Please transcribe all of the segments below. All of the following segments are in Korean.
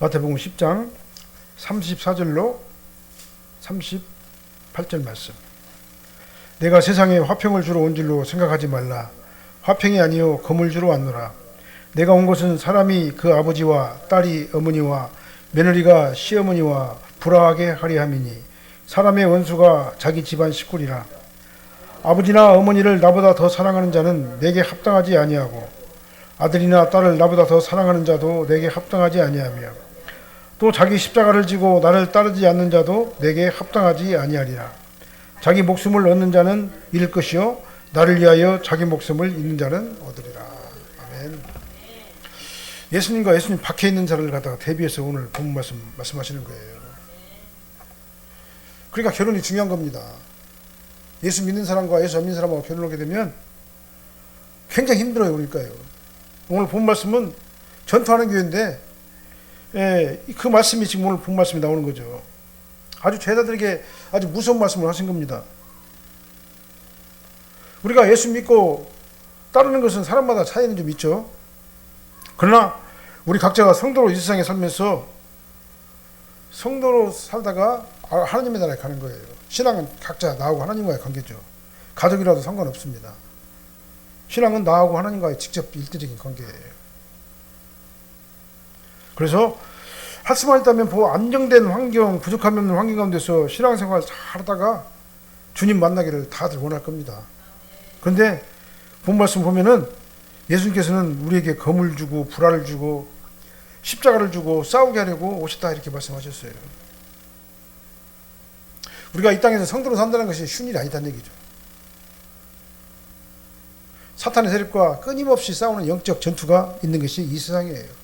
마태복음 10장 34절로 38절 말씀. 내가 세상에 화평을 주러 온 줄로 생각하지 말라. 화평이 아니요 검을 주러 왔노라. 내가 온 것은 사람이 그 아버지와 딸이 어머니와 며느리가 시어머니와 불화하게 하려 함이니 사람의 원수가 자기 집안 식구리라. 아버지나 어머니를 나보다 더 사랑하는 자는 내게 합당하지 아니하고 아들이나 딸을 나보다 더 사랑하는 자도 내게 합당하지 아니하며 또 자기 십자가를 지고 나를 따르지 않는 자도 내게 합당하지 아니하리라. 자기 목숨을 얻는 자는 잃을 것이요 나를 위하여 자기 목숨을 잃는 자는 얻으리라. 아멘. 예수님과 예수님 밖에 있는 자를 갖다가 대비해서 오늘 본문 말씀하시는 거예요. 그러니까 결혼이 중요한 겁니다. 예수 믿는 사람과 예수 안 믿는 사람하고 결혼하게 되면 굉장히 힘들어요. 그러니까요. 오늘 본 말씀은 전투하는 교회인데 그 말씀이 지금 오늘 본 말씀이 나오는 거죠. 아주 제자들에게 아주 무서운 말씀을 하신 겁니다. 우리가 예수 믿고 따르는 것은 사람마다 차이는 좀 있죠. 그러나 우리 각자가 성도로 이 세상에 살면서 성도로 살다가 하나님의 나라에 가는 거예요. 신앙은 각자 나하고 하나님과의 관계죠. 가족이라도 상관없습니다. 신앙은 나하고 하나님과의 직접 일대적인 관계예요. 그래서 할 수만 있다면 안정된 환경, 부족함이 없는 환경 가운데서 신앙생활 잘 하다가 주님 만나기를 다들 원할 겁니다. 그런데 본 말씀 보면은 예수님께서는 우리에게 검을 주고 불화를 주고 십자가를 주고 싸우게 하려고 오셨다 이렇게 말씀하셨어요. 우리가 이 땅에서 성도로 산다는 것이 쉬운 일이 아니다는 얘기죠. 사탄의 세력과 끊임없이 싸우는 영적 전투가 있는 것이 이 세상이에요.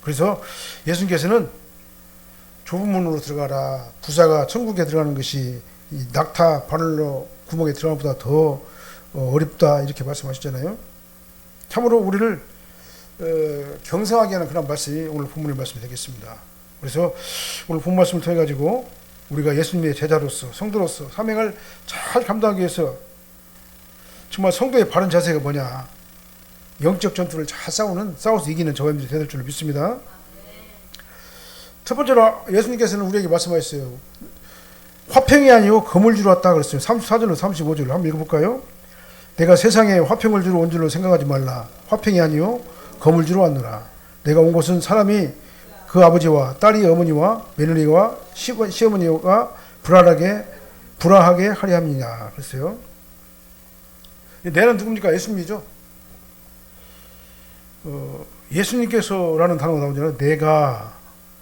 그래서 예수님께서는 좁은 문으로 들어가라. 부자가 천국에 들어가는 것이 이 낙타 바늘로 구멍에 들어가는 것보다 더 어렵다 이렇게 말씀하셨잖아요. 참으로 우리를 경성하게 하는 그런 말씀이 오늘 본문의 말씀이 되겠습니다. 그래서 오늘 본 말씀을 통해 가지고 우리가 예수님의 제자로서 성도로서 사명을 잘 감당하기 위해서 정말 성도의 바른 자세가 뭐냐, 영적 전투를 잘 싸워서 이기는 저와 여러분들이 되는 줄로 믿습니다. 첫 번째로 예수님께서는 우리에게 말씀하셨어요. 화평이 아니요 검을 주러 왔다 그랬어요. 34절로 35절로 한번 읽어볼까요? 내가 세상에 화평을 주러 온 줄로 생각하지 말라. 화평이 아니요 검을 주러 왔노라. 내가 온 것은 사람이 그 아버지와 딸이 어머니와 며느리와 시어머니가 불화하게 하려 함이냐 그랬어요. 내는 누굽니까? 예수님이죠. 예수님께서라는 단어가 나오잖아요. 내가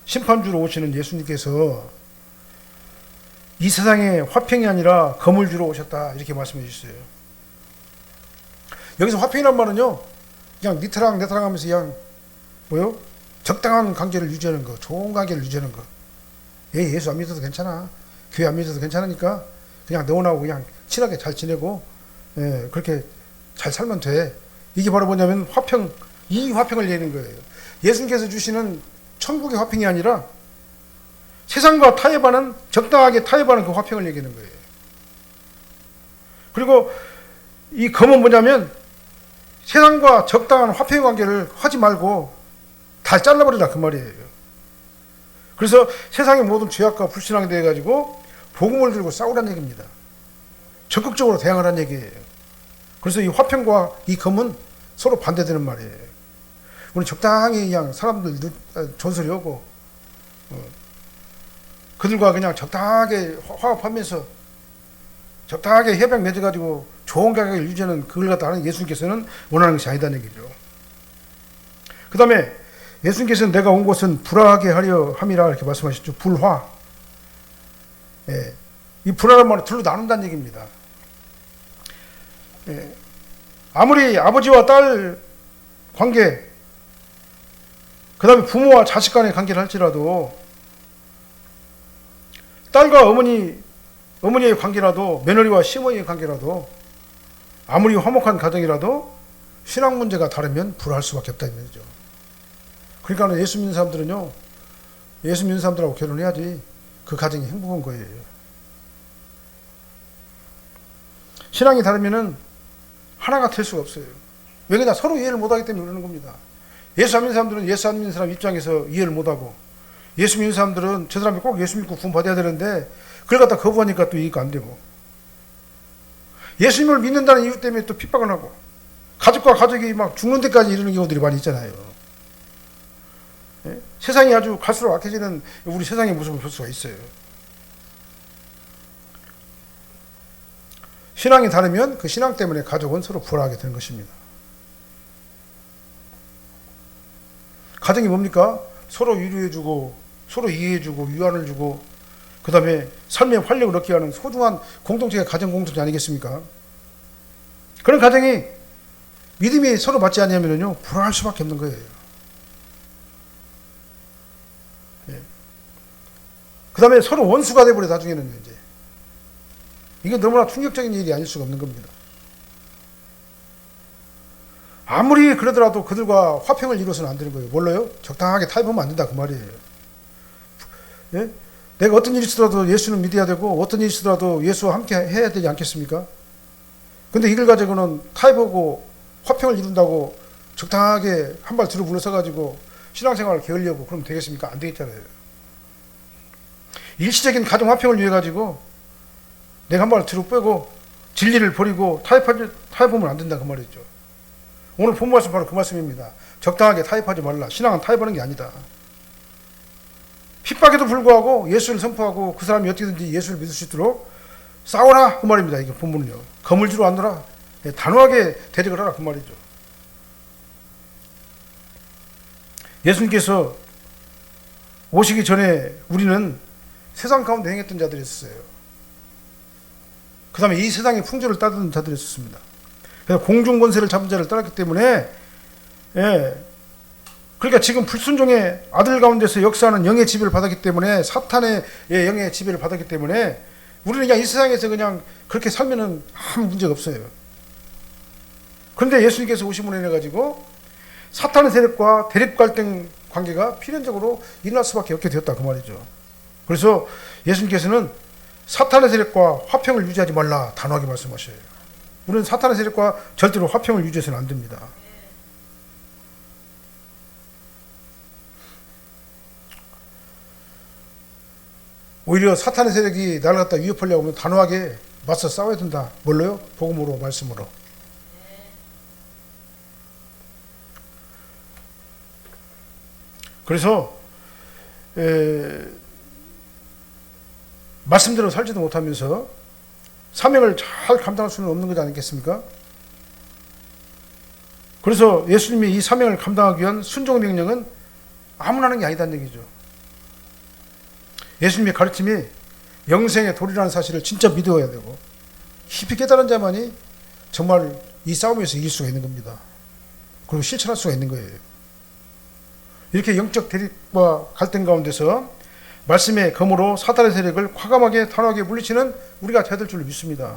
심판주로 오시는 예수님께서 이 세상에 화평이 아니라 검을 주러 오셨다 이렇게 말씀해 주셨어요. 여기서 화평이란 말은요 그냥 니트랑 내트랑 하면서 그냥 뭐요? 적당한 관계를 유지하는 거, 좋은 관계를 유지하는 거. 예수 안 믿어도 괜찮아, 교회 안 믿어도 괜찮으니까 그냥 너하고 그냥 친하게 잘 지내고 그렇게 잘 살면 돼. 이게 바로 뭐냐면 이 화평을 얘기하는 거예요. 예수님께서 주시는 천국의 화평이 아니라 세상과 타협하는, 적당하게 타협하는 그 화평을 얘기하는 거예요. 그리고 이 검은 뭐냐면 세상과 적당한 화평의 관계를 하지 말고 다 잘라버리라 그 말이에요. 그래서 세상의 모든 죄악과 불신앙에 대해 가지고 복음을 들고 싸우라는 얘기입니다. 적극적으로 대항하라는 얘기예요. 그래서 이 화평과 이 검은 서로 반대되는 말이에요. 우리 적당히 그냥 사람들 존소리하고 그들과 그냥 적당하게 화합하면서 적당하게 협약 맺어가지고 좋은 관계를 유지하는 그걸 갖다 하는 예수님께서는 원하는 것이 아니다는 얘기죠. 그 다음에 예수님께서는 내가 온 곳은 불화하게 하려 함이라 이렇게 말씀하셨죠. 불화. 이 불화란 말은 둘로 나눈다는 얘기입니다. 아무리 아버지와 딸 관계, 그 다음에 부모와 자식 간의 관계를 할지라도, 딸과 어머니의 관계라도, 며느리와 시어머니의 관계라도, 아무리 화목한 가정이라도 신앙 문제가 다르면 불화할 수밖에 없다는 얘기죠. 그러니까 예수 믿는 사람들은요, 예수 믿는 사람들하고 결혼해야지 그 가정이 행복한 거예요. 신앙이 다르면은 하나가 될 수가 없어요. 왜냐 서로 이해를 못하기 때문에 그러는 겁니다. 예수 안 믿는 사람들은 예수 안 믿는 사람 입장에서 이해를 못하고, 예수 믿는 사람들은 저 사람이 꼭 예수 믿고 구원 받아야 되는데 그걸 갖다 거부하니까 또 이해가 안 되고, 예수님을 믿는다는 이유 때문에 또 핍박을 하고, 가족과 가족이 막 죽는 데까지 이르는 경우들이 많이 있잖아요. 예? 세상이 아주 갈수록 악해지는 우리 세상의 모습을 볼 수가 있어요. 신앙이 다르면 그 신앙 때문에 가족은 서로 불화하게 되는 것입니다. 가정이 뭡니까? 서로 위로해주고, 서로 이해해주고, 위안을 주고, 그 다음에 삶의 활력을 얻게 하는 소중한 공동체가 가정 공동체 아니겠습니까? 그런 가정이 믿음이 서로 맞지 않으면요, 불화할 수밖에 없는 거예요. 예. 그 다음에 서로 원수가 돼버려, 나중에는 이제. 이게 너무나 충격적인 일이 아닐 수가 없는 겁니다. 아무리 그러더라도 그들과 화평을 이루어서는 안 되는 거예요. 몰라요? 적당하게 타협하면 안 된다, 그 말이에요. 예? 내가 어떤 일이 있어도 예수는 믿어야 되고, 어떤 일이 있어도 예수와 함께 해야 되지 않겠습니까? 근데 이걸 가지고는 타협하고 화평을 이룬다고 적당하게 한 발 뒤로 물러서가지고 신앙생활을 게으려고 그러면 되겠습니까? 안 되겠잖아요. 일시적인 가정 화평을 위해 가지고 내가 한 발 뒤로 빼고 진리를 버리고 타협하면 안 된다, 그 말이죠. 오늘 본 말씀 바로 그 말씀입니다. 적당하게 타협하지 말라. 신앙은 타협하는 게 아니다. 핍박에도 불구하고 예수를 선포하고 그 사람이 어떻게든지 예수를 믿을 수 있도록 싸워라, 그 말입니다. 이게 본문은요. 거물지로 않노라. 단호하게 대적을 하라, 그 말이죠. 예수님께서 오시기 전에 우리는 세상 가운데 행했던 자들이었어요. 그 다음에 이 세상의 풍조를 따르던 자들이었습니다. 그래서 공중권세를 잡은 자를 따랐기 때문에, 예, 그러니까 지금 불순종의 아들 가운데서 역사하는 영의 지배를 받았기 때문에, 사탄의 영의 지배를 받았기 때문에 우리는 그냥 이 세상에서 그냥 그렇게 살면은 아무 문제가 없어요. 그런데 예수님께서 오심으로 인해 가지고 사탄의 세력과 대립 갈등 관계가 필연적으로 일어날 수밖에 없게 되었다, 그 말이죠. 그래서 예수님께서는 사탄의 세력과 화평을 유지하지 말라, 단호하게 말씀하셔요. 우리는 사탄의 세력과 절대로 화평을 유지해서는 안 됩니다. 오히려 사탄의 세력이 나를 갖다 위협하려고 하면 단호하게 맞서 싸워야 된다. 뭘로요? 복음으로, 말씀으로. 그래서 말씀대로 살지도 못하면서 사명을 잘 감당할 수는 없는 것 아니겠습니까? 그래서 예수님이 이 사명을 감당하기 위한 순종의 명령은 아무나 하는 게 아니다는 얘기죠. 예수님의 가르침이 영생의 도리라는 사실을 진짜 믿어야 되고, 깊이 깨달은 자만이 정말 이 싸움에서 이길 수가 있는 겁니다. 그리고 실천할 수가 있는 거예요. 이렇게 영적 대립과 갈등 가운데서 말씀의 검으로 사탄의 세력을 과감하게 단호하게 물리치는 우리가 되야 될 줄 믿습니다.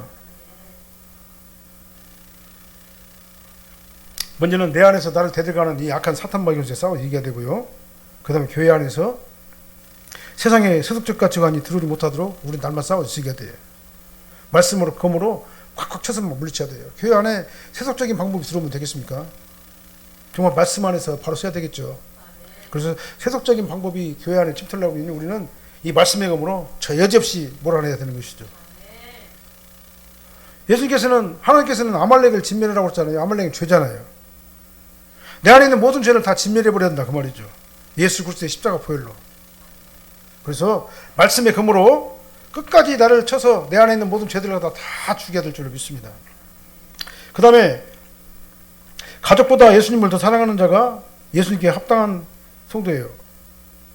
먼저는 내 안에서 나를 대들가는 이 악한 사탄 마귀로서의 싸워 이겨야 되고요. 그 다음에 교회 안에서 세상의 세속적 가치관이 들어오지 못하도록 우리 날마다 싸워 이겨야 돼요. 말씀으로 검으로 콱콱 쳐서 물리쳐야 돼요. 교회 안에 세속적인 방법이 들어오면 되겠습니까? 정말 말씀 안에서 바로 써야 되겠죠. 그래서 세속적인 방법이 교회 안에 침투하고 있는 우리는 이 말씀의 검으로 저 여지없이 몰아내야 되는 것이죠. 예수님께서는, 하나님께서는 아말렉을 진멸하라고 했잖아요. 아말렉은 죄잖아요. 내 안에 있는 모든 죄를 다 진멸해버려야 된다, 그 말이죠. 예수 그리스도의 십자가 보혈로. 그래서 말씀의 검으로 끝까지 나를 쳐서 내 안에 있는 모든 죄들을 다 죽여야 될 줄로 믿습니다. 그 다음에 가족보다 예수님을 더 사랑하는 자가 예수님께 합당한 성도예요.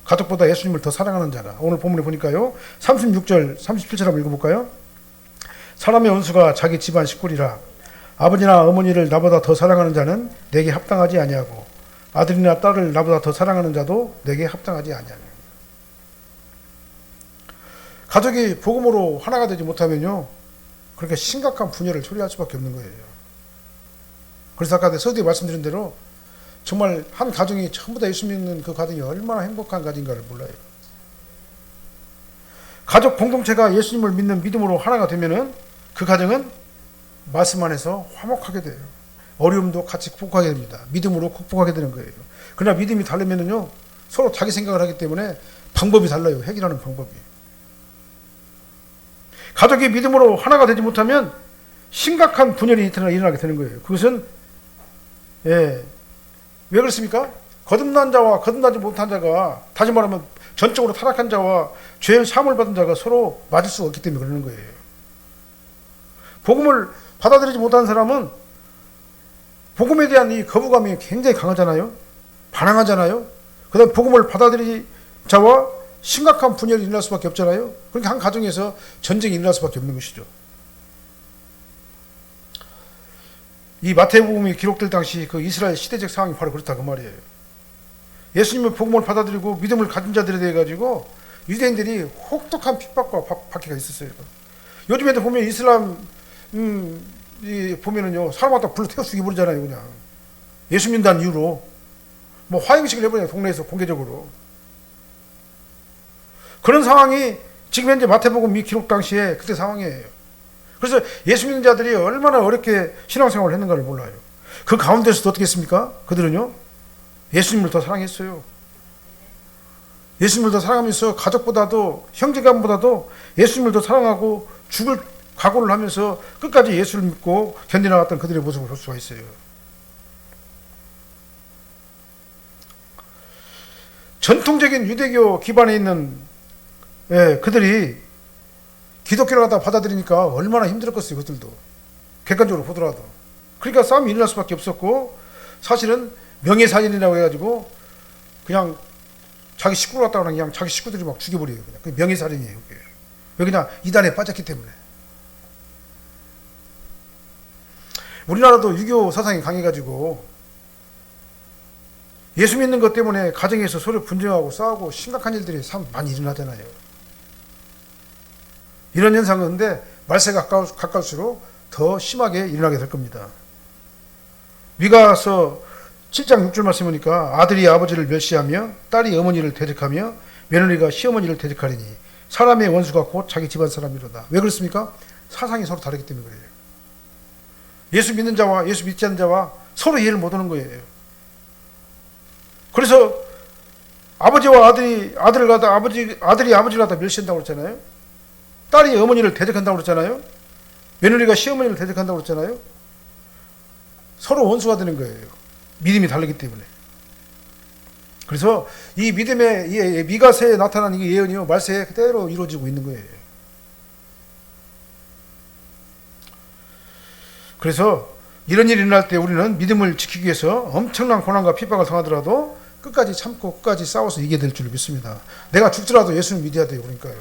가족보다 예수님을 더 사랑하는 자가. 오늘 본문에 보니까요, 36절 37절 한번 읽어볼까요? 사람의 원수가 자기 집안 식구리라. 아버지나 어머니를 나보다 더 사랑하는 자는 내게 합당하지 아니하고, 아들이나 딸을 나보다 더 사랑하는 자도 내게 합당하지 아니하며. 가족이 복음으로 하나가 되지 못하면요, 그렇게 심각한 분열을 초래할 수밖에 없는 거예요. 그래서 아까 서두에 말씀드린 대로 정말 한 가정이 전부 다 예수 믿는 그 가정이 얼마나 행복한 가정인가를 몰라요. 가족 공동체가 예수님을 믿는 믿음으로 하나가 되면은 그 가정은 말씀 안에서 화목하게 돼요. 어려움도 같이 극복하게 됩니다. 믿음으로 극복하게 되는 거예요. 그러나 믿음이 다르면은요, 서로 자기 생각을 하기 때문에 방법이 달라요. 해결하는 방법이. 가족이 믿음으로 하나가 되지 못하면 심각한 분열이 일어나게 되는 거예요. 그것은 왜 그렇습니까? 거듭난 자와 거듭나지 못한 자가, 다시 말하면 전적으로 타락한 자와 죄의 사함을 받은 자가 서로 맞을 수가 없기 때문에 그러는 거예요. 복음을 받아들이지 못한 사람은 복음에 대한 이 거부감이 굉장히 강하잖아요. 반항하잖아요. 그 다음 복음을 받아들이지 자와 심각한 분열이 일어날 수밖에 없잖아요. 그러니까 한 가정에서 전쟁이 일어날 수밖에 없는 것이죠. 이 마태복음이 기록될 당시 그 이스라엘 시대적 상황이 바로 그렇다 그 말이에요. 예수님의 복음을 받아들이고 믿음을 가진 자들에 대해 가지고 유대인들이 혹독한 핍박과 박해가 있었어요. 요즘에도 보면 이슬람 보면은요, 사람마다 불러 태워 죽여버리잖아요. 그냥 예수 믿는다는 이유로 뭐 화형식을 해버려요. 동네에서 공개적으로. 그런 상황이 지금 현재 마태복음 이 기록 당시에 그때 상황이에요. 그래서 예수 믿는 자들이 얼마나 어렵게 신앙생활을 했는가를 몰라요. 그 가운데서도 어떻게 했습니까? 그들은요, 예수님을 더 사랑했어요. 예수님을 더 사랑하면서 가족보다도 형제간보다도 예수님을 더 사랑하고 죽을 각오를 하면서 끝까지 예수를 믿고 견뎌나갔던 그들의 모습을 볼 수가 있어요. 전통적인 유대교 기반에 있는 그들이 기독교를 갖다 받아들이니까 얼마나 힘들었겠어요. 그들도 객관적으로 보더라도. 그러니까 싸움이 일어날 수밖에 없었고, 사실은 명예살인이라고 해가지고 그냥 자기 식구를 갖다가 그냥 자기 식구들이 막 죽여버려요. 그냥 그게 명예살인이에요. 그게. 왜 그냥 이단에 빠졌기 때문에. 우리나라도 유교 사상이 강해가지고 예수 믿는 것 때문에 가정에서 서로 분쟁하고 싸우고 심각한 일들이 참 많이 일어나잖아요. 이런 현상은 근데 말세가 가까울수록 더 심하게 일어나게 될 겁니다. 미가서 7장 6절 말씀 보니까 아들이 아버지를 멸시하며 딸이 어머니를 대적하며 며느리가 시어머니를 대적하리니 사람의 원수가 곧 자기 집안 사람이로다. 왜 그렇습니까? 사상이 서로 다르기 때문에 그래요. 예수 믿는 자와 예수 믿지 않는 자와 서로 이해를 못하는 거예요. 그래서 아버지와 아들이 아버지를 갖다 멸시한다고 그랬잖아요. 딸이 어머니를 대적한다고 그랬잖아요. 며느리가 시어머니를 대적한다고 그랬잖아요. 서로 원수가 되는 거예요. 믿음이 다르기 때문에. 그래서 이 믿음의 이 미가서에 나타난 이 예언이요, 말세에 그대로 이루어지고 있는 거예요. 그래서 이런 일이 일어날 때 우리는 믿음을 지키기 위해서 엄청난 고난과 핍박을 당하더라도 끝까지 참고 끝까지 싸워서 이겨야 될 줄 믿습니다. 내가 죽더라도 예수를 믿어야 돼요. 그러니까요.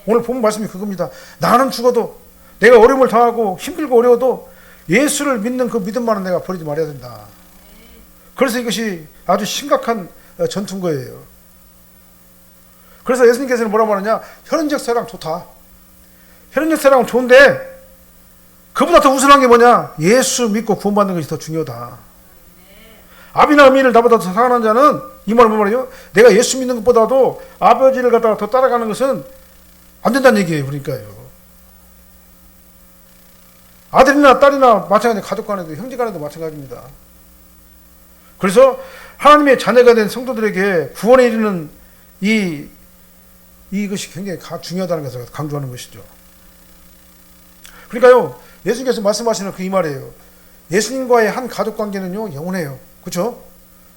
오늘 본 말씀이 그겁니다. 나는 죽어도, 내가 어려움을 당하고 힘들고 어려워도 예수를 믿는 그 믿음만은 내가 버리지 말아야 된다. 그래서 이것이 아주 심각한 전투인 거예요. 그래서 예수님께서는 뭐라고 하느냐, 혈연적 사랑 좋다. 혈연적 사랑은 좋은데 그보다 더 우선한 게 뭐냐, 예수 믿고 구원받는 것이 더 중요하다. 아비나 어미를 나보다 더 사랑하는 자는, 이 말은 뭐 말이에요? 내가 예수 믿는 것보다도 아버지를 갖다가 더 따라가는 것은 안 된다는 얘기예요. 그러니까요. 아들이나 딸이나 마찬가지, 가족 간에도 형제 간에도 마찬가지입니다. 그래서 하나님의 자녀가 된 성도들에게 구원에 이르는 이것이 굉장히 중요하다는 것을 강조하는 것이죠. 그러니까요, 예수님께서 말씀하시는 그 이 말이에요. 예수님과의 한 가족 관계는요, 영원해요. 그렇죠?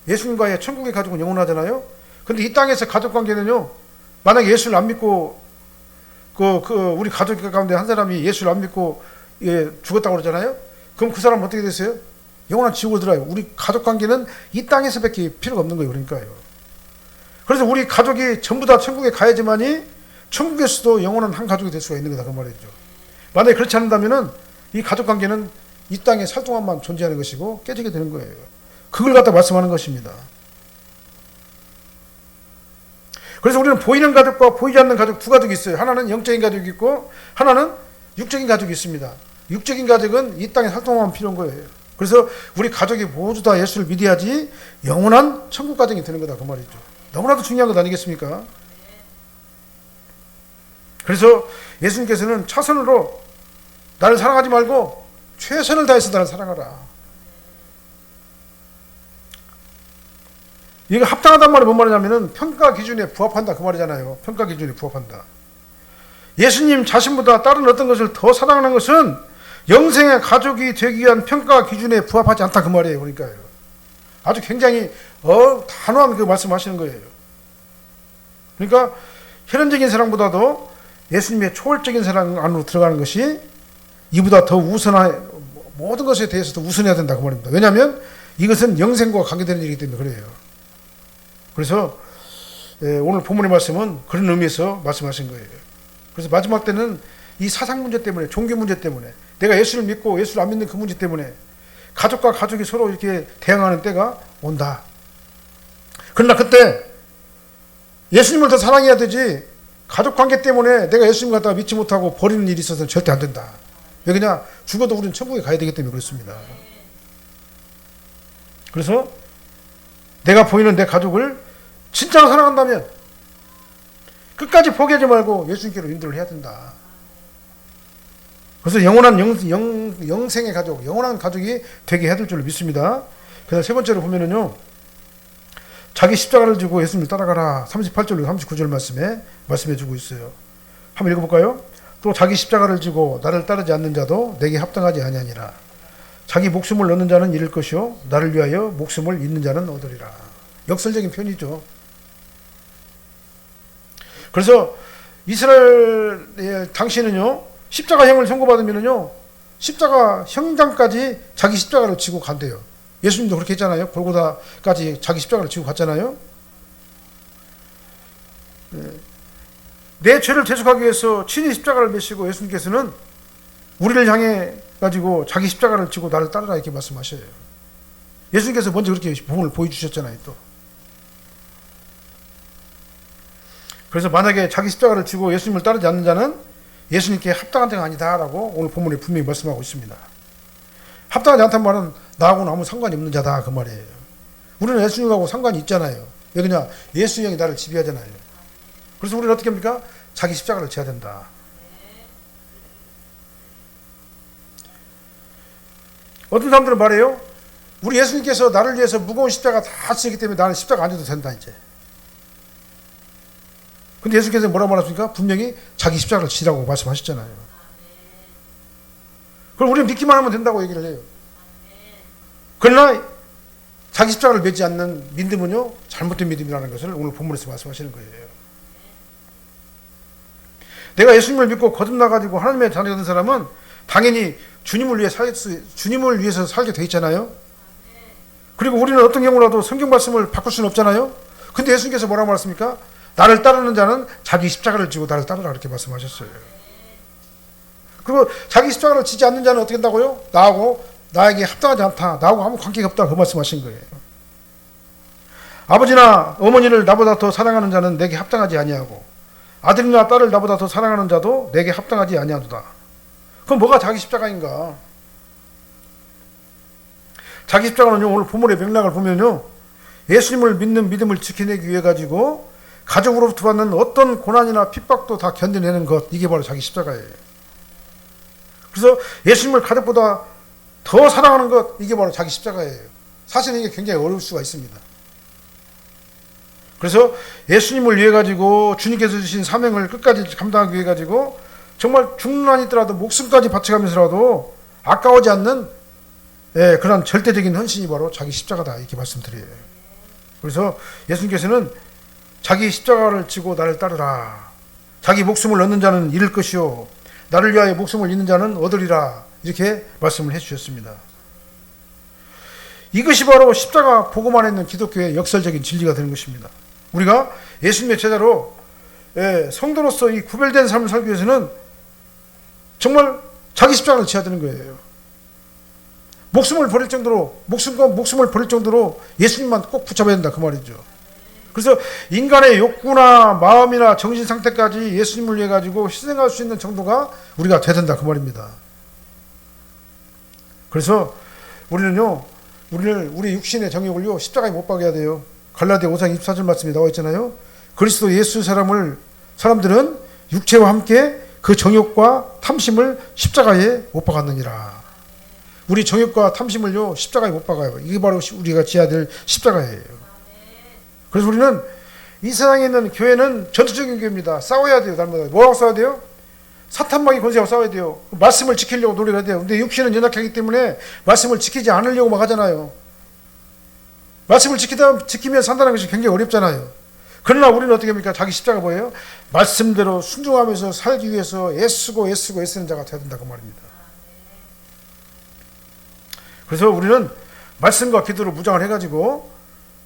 예수님과의 천국의 가족은 영원하잖아요. 근데 이 땅에서 가족 관계는요, 만약에 예수를 안 믿고 우리 가족 가운데 한 사람이 예수를 안 믿고 죽었다고 그러잖아요. 그럼 그 사람은 어떻게 됐어요? 영원한 지옥을 들어요. 우리 가족 관계는 이 땅에서밖에 필요가 없는 거예요. 그러니까요. 그래서 우리 가족이 전부 다 천국에 가야지만이 천국에서도 영원한 한 가족이 될 수가 있는 거다 그 말이죠. 만약에 그렇지 않는다면은 이 가족 관계는 이 땅에 살 동안만 존재하는 것이고 깨지게 되는 거예요. 그걸 갖다 말씀하는 것입니다. 그래서 우리는 보이는 가족과 보이지 않는 가족 두 가족이 있어요. 하나는 영적인 가족이 있고 하나는 육적인 가족이 있습니다. 육적인 가족은 이 땅에 살 동안만 필요한 거예요. 그래서 우리 가족이 모두 다 예수를 믿어야지 영원한 천국 가정이 되는 거다 그 말이죠. 너무나도 중요한 것 아니겠습니까? 그래서 예수님께서는 차선으로 나를 사랑하지 말고 최선을 다해서 나를 사랑하라. 이거 합당하단 말이 뭔 말이냐면은 평가 기준에 부합한다 그 말이잖아요. 평가 기준에 부합한다. 예수님 자신보다 다른 어떤 것을 더 사랑하는 것은 영생의 가족이 되기 위한 평가 기준에 부합하지 않다 그 말이에요. 그러니까요. 아주 굉장히 단호한 그 말씀하시는 거예요. 그러니까 혈연적인 사랑보다도 예수님의 초월적인 사랑 안으로 들어가는 것이 이보다 더 우선한 모든 것에 대해서 더 우선해야 된다 그 말입니다. 왜냐하면 이것은 영생과 관계되는 일이기 때문에 그래요. 그래서 오늘 본문의 말씀은 그런 의미에서 말씀하신 거예요. 그래서 마지막 때는 이 사상 문제 때문에, 종교 문제 때문에, 내가 예수를 믿고 예수를 안 믿는 그 문제 때문에 가족과 가족이 서로 이렇게 대항하는 때가 온다. 그러나 그때 예수님을 더 사랑해야 되지 가족 관계 때문에 내가 예수님 갖다가 믿지 못하고 버리는 일이 있어서는 절대 안 된다. 왜 그냥 죽어도 우리는 천국에 가야 되기 때문에 그렇습니다. 그래서 내가 보이는 내 가족을 진짜로 사랑한다면 끝까지 포기하지 말고 예수님께로 인도를 해야 된다. 그래서 영원한 영생의 가족, 영원한 가족이 되게 해야 될 줄로 믿습니다. 그래서 세 번째로 보면은요, 자기 십자가를 지고 예수님을 따라가라. 38절로 39절 말씀에 말씀해 주고 있어요. 한번 읽어볼까요? 또 자기 십자가를 지고 나를 따르지 않는 자도 내게 합당하지 아니하니라. 자기 목숨을 얻는 자는 잃을 것이요 나를 위하여 목숨을 잃는 자는 얻으리라. 역설적인 표현이죠. 그래서 이스라엘 당시는요, 십자가형을 선고받으면요, 십자가 형장까지 자기 십자가를 지고 간대요. 예수님도 그렇게 했잖아요. 골고다까지 자기 십자가를 지고 갔잖아요. 내 죄를 대속하기 위해서 친히 십자가를 메시고 예수님께서는 우리를 향해 가지고 자기 십자가를 지고 나를 따르라 이렇게 말씀하셔요. 예수님께서 먼저 그렇게 부분을 보여주셨잖아요. 또 그래서 만약에 자기 십자가를 지고 예수님을 따르지 않는 자는 예수님께 합당한 자가 아니다라고 오늘 본문에 분명히 말씀하고 있습니다. 합당하지 않다는 말은 나하고는 아무 상관이 없는 자다 그 말이에요. 우리는 예수님하고 상관이 있잖아요. 왜 그러냐? 예수 형이 나를 지배하잖아요. 그래서 우리는 어떻게 합니까? 자기 십자가를 져야 된다. 어떤 사람들은 말해요. 우리 예수님께서 나를 위해서 무거운 십자가 다 지기 때문에 나는 십자가 안 져도 된다 이제. 근데 예수께서 뭐라고 말하십니까? 분명히 자기 십자가를 지라고 말씀하셨잖아요. 그럼 우리는 믿기만 하면 된다고 얘기를 해요. 그러나 자기 십자가를 매지 않는 믿음은요, 잘못된 믿음이라는 것을 오늘 본문에서 말씀하시는 거예요. 내가 예수님을 믿고 거듭나가지고 하나님의 자녀가 된 사람은 당연히 주님을 위해서 살게 돼 있잖아요. 그리고 우리는 어떤 경우라도 성경 말씀을 바꿀 수는 없잖아요. 근데 예수님께서 뭐라고 말씀합니까? 나를 따르는 자는 자기 십자가를 지고 나를 따르라 이렇게 말씀하셨어요. 그리고 자기 십자가를 지지 않는 자는 어떻게 한다고요? 나에게 합당하지 않다. 나하고 아무 관계가 없다. 그 말씀하신 거예요. 아버지나 어머니를 나보다 더 사랑하는 자는 내게 합당하지 아니하고 아들이나 딸을 나보다 더 사랑하는 자도 내게 합당하지 아니하도다. 그럼 뭐가 자기 십자가인가? 자기 십자가는요, 오늘 본문의 맥락을 보면요, 예수님을 믿는 믿음을 지켜내기 위해 가지고 가족으로부터 받는 어떤 고난이나 핍박도 다 견뎌내는 것, 이게 바로 자기 십자가예요. 그래서 예수님을 가족보다 더 사랑하는 것, 이게 바로 자기 십자가예요. 사실은 이게 굉장히 어려울 수가 있습니다. 그래서 예수님을 위해 가지고 주님께서 주신 사명을 끝까지 감당하기 위해 가지고 정말 죽는 한이 있더라도 목숨까지 바쳐가면서라도 아까워지 않는 그런 절대적인 헌신이 바로 자기 십자가다 이렇게 말씀드려요. 그래서 예수님께서는 자기 십자가를 지고 나를 따르라. 자기 목숨을 얻는 자는 잃을 것이요 나를 위하여 목숨을 잃는 자는 얻으리라 이렇게 말씀을 해주셨습니다. 이것이 바로 십자가 복음 안에 있는 기독교의 역설적인 진리가 되는 것입니다. 우리가 예수님의 제자로 성도로서 이 구별된 삶을 살기 위해서는 정말 자기 십자가를 지어야 되는 거예요. 목숨을 버릴 정도로 예수님만 꼭 붙잡아야 된다 그 말이죠. 그래서 인간의 욕구나 마음이나 정신 상태까지 예수님을 위해 가지고 희생할 수 있는 정도가 우리가 돼야 된다 그 말입니다. 그래서 우리는요, 우리 육신의 정욕을요 십자가에 못 박아야 돼요. 갈라디아 5장 24절 말씀이 나와 있잖아요. 그리스도 예수 사람들은 육체와 함께 그 정욕과 탐심을 십자가에 못 박았느니라. 우리 정욕과 탐심을요 십자가에 못 박아요. 이게 바로 우리가 지어야 될 십자가예요. 그래서 우리는 이 세상에 있는 교회는 전투적인 교회입니다. 싸워야 돼요. 날마다. 뭐하고 싸워야 돼요? 사탄마귀 권세하고 싸워야 돼요. 말씀을 지키려고 노력해야 돼요. 근데 육신은 연약하기 때문에 말씀을 지키지 않으려고 막 하잖아요. 말씀을 지키면 산다는 것이 굉장히 어렵잖아요. 그러나 우리는 어떻게 합니까? 자기 십자가 뭐예요? 말씀대로 순종하면서 살기 위해서 애쓰는 자가 되어야 된다고 말입니다. 그래서 우리는 말씀과 기도로 무장을 해가지고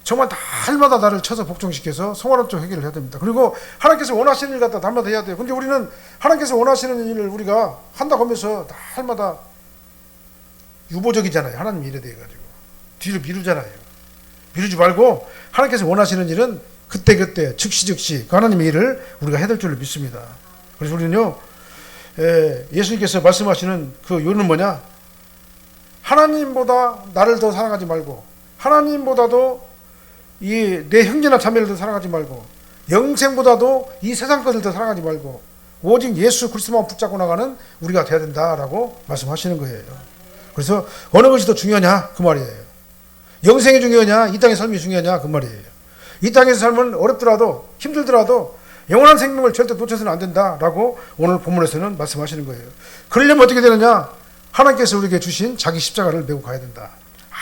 정말 날마다 나를 쳐서 복종시켜서 성화론적 회개를 해야 됩니다. 그리고 하나님께서 원하시는 일 갖다 날마다 해야 돼요. 근데 우리는 하나님께서 원하시는 일을 우리가 한다고 하면서 날마다 유보적이잖아요. 하나님 일에 대해 가지고 뒤를 미루잖아요. 미루지 말고 하나님께서 원하시는 일은 그때 즉시 그 하나님의 일을 우리가 해야 될 줄로 믿습니다. 그래서 우리는요, 예수님께서 말씀하시는 그 요는 뭐냐? 하나님보다 나를 더 사랑하지 말고, 하나님보다도 이 내 형제나 자매를 더 사랑하지 말고, 영생보다도 이 세상 것을 더 사랑하지 말고, 오직 예수 그리스도만 붙잡고 나가는 우리가 돼야 된다라고 말씀하시는 거예요. 그래서 어느 것이 더 중요하냐 그 말이에요. 영생이 중요하냐, 이 땅의 삶이 중요하냐 그 말이에요. 이 땅에서 삶은 어렵더라도 힘들더라도 영원한 생명을 절대 놓쳐서는 안 된다라고 오늘 본문에서는 말씀하시는 거예요. 그러려면 어떻게 되느냐? 하나님께서 우리에게 주신 자기 십자가를 메고 가야 된다.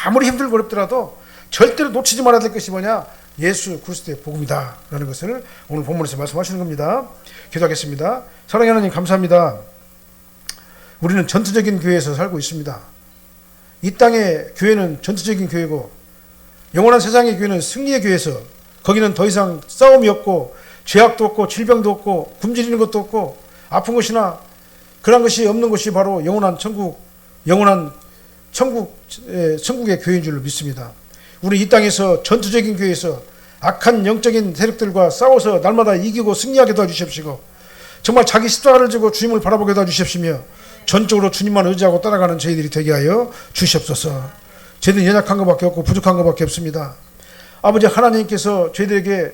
아무리 힘들고 어렵더라도 절대로 놓치지 말아야 될 것이 뭐냐? 예수 그리스도의 복음이다 라는 것을 오늘 본문에서 말씀하시는 겁니다. 기도하겠습니다. 사랑하는 하나님 감사합니다. 우리는 전투적인 교회에서 살고 있습니다. 이 땅의 교회는 전투적인 교회고 영원한 세상의 교회는 승리의 교회에서 거기는 더 이상 싸움이 없고 죄악도 없고 질병도 없고 굶주리는 것도 없고 아픈 것이나 그런 것이 없는 것이 바로 영원한 천국의 교회인 줄로 믿습니다. 우리 이 땅에서 전투적인 교회에서 악한 영적인 세력들과 싸워서 날마다 이기고 승리하게 도와주십시고 정말 자기 십자가를 지고 주님을 바라보게 도와주십시며 전적으로 주님만 의지하고 따라가는 저희들이 되게 하여 주시옵소서. 저희들은 연약한 것밖에 없고 부족한 것밖에 없습니다. 아버지 하나님께서 저희들에게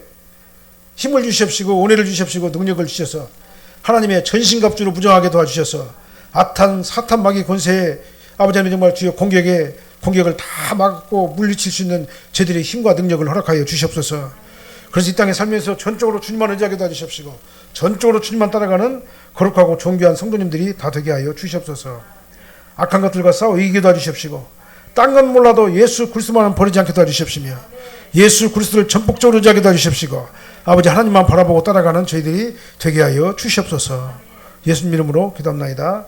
힘을 주시옵시고 은혜를 주시옵시고 능력을 주셔서 하나님의 전신갑주로 무장하게 도와주셔서 사탄 마귀 권세에 아버지 하나님 정말 주여 공격을 다 막고 물리칠 수 있는 저희들의 힘과 능력을 허락하여 주시옵소서. 그래서 이 땅에 살면서 전적으로 주님만 의지하게 도와주시옵시고 전적으로 주님만 따라가는 거룩하고 존귀한 성도님들이 다 되게 하여 주시옵소서. 악한 것들과 싸워 이기게 도와주시옵시고 딴 건 몰라도 예수 그리스도만은 버리지 않게 도와주시옵시며 예수 그리스도를 전폭적으로 의지하게 도와주시옵시고 아버지 하나님만 바라보고 따라가는 저희들이 되게 하여 주시옵소서. 예수님 이름으로 기도합나이다.